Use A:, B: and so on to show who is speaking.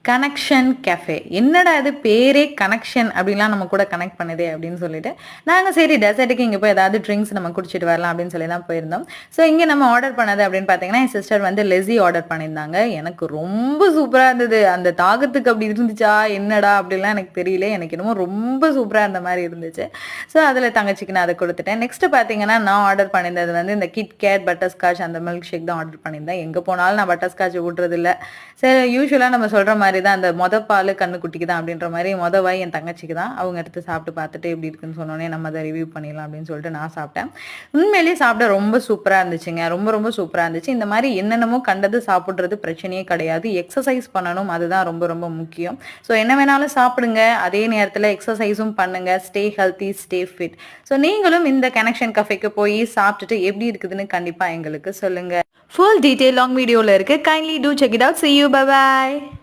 A: Connection cafe. என்னடா இது பேரே கனெக்ஷன் அப்படிலாம் நம்ம கூட கனெக்ட் பண்ணுதே அப்படின்னு சொல்லிட்டு, நாங்க சரி டெசர்ட்டுக்கு இங்க போய் ஏதாவது ட்ரிங்க்ஸ் நம்ம குடிச்சிட்டு வரலாம் அப்படின்னு சொல்லி தான் போயிருந்தோம். ஸோ இங்க நம்ம ஆர்டர் பண்ணது அப்படின்னு பார்த்தீங்கன்னா, என் சிஸ்டர் வந்து லெஸி ஆர்டர் பண்ணியிருந்தாங்க. எனக்கு ரொம்ப சூப்பரா இருந்தது. அந்த தாகத்துக்கு அப்படி இருந்துச்சா என்னடா அப்படிலாம் எனக்கு தெரியல. எனக்கு என்னமோ ரொம்ப சூப்பரா இருந்த மாரி இருந்துச்சு. ஸோ அதில தங்கச்சிக்கு நான் அத குடுத்துட்டேன். நெக்ஸ்ட் பார்த்தீங்கன்னா, நான் ஆர்டர் பண்ணியிருந்தது வந்து இந்த கிட் கேட், பட்டர்ஸ்காட்ச் அந்த மில்க் ஷேக் தான் ஆர்டர் பண்ணியிருந்தேன். எங்க போனாலும் நான் பட்டர்ஸ்காட்ச் விட்றதில்ல. சரி யூசுவலா நம்ம சொல்ற மாரி தான் அந்த மொத பாலு கண்ணுக்குட்டிக்கு தான் அப்படின்ற மாரி மொத வாய் என் தங்கச்சிக்கு தான். அவங்க எடுத்து சாப்பிட்டு பார்த்துட்டு எப்படி இருக்குன்னு சொன்னோனே நம்ம அத ரிவ்யூ பண்ணிடலாம் அப்படின்னு சொல்லிட்டு நான் சாப்பிட்டேன். உண்மையிலேயே சாப்பிட ரொம்ப சூப்பரா இருந்துச்சுங்க. ரொம்ப ரொம்ப சூப்பரா இருந்துச்சு. இந்த மாரி என்னென்னமோ கண்டது சாப்பிடுறது பிரச்சனையே கிடையாது. எக்ஸர்சைஸ் பண்ணணும். அதுதான் ரொம்ப ரொம்ப முக்கியம். ஸோ என்ன வேணாலும் சாப்பிடுங்க. அதே நேரத்துல எக்ஸர்சைஸும் பண்ணுங்க. Stay healthy, stay fit. So நீங்களும் இந்த கனெக்ஷன் கஃபேக்கு போய் சாப்பிட்டுட்டு எப்படி இருக்குதுன்னு கண்டிப்பா எங்களுக்கு சொல்லுங்க. Full detail long video la irukku. Kindly do check it out. See you. Bye bye.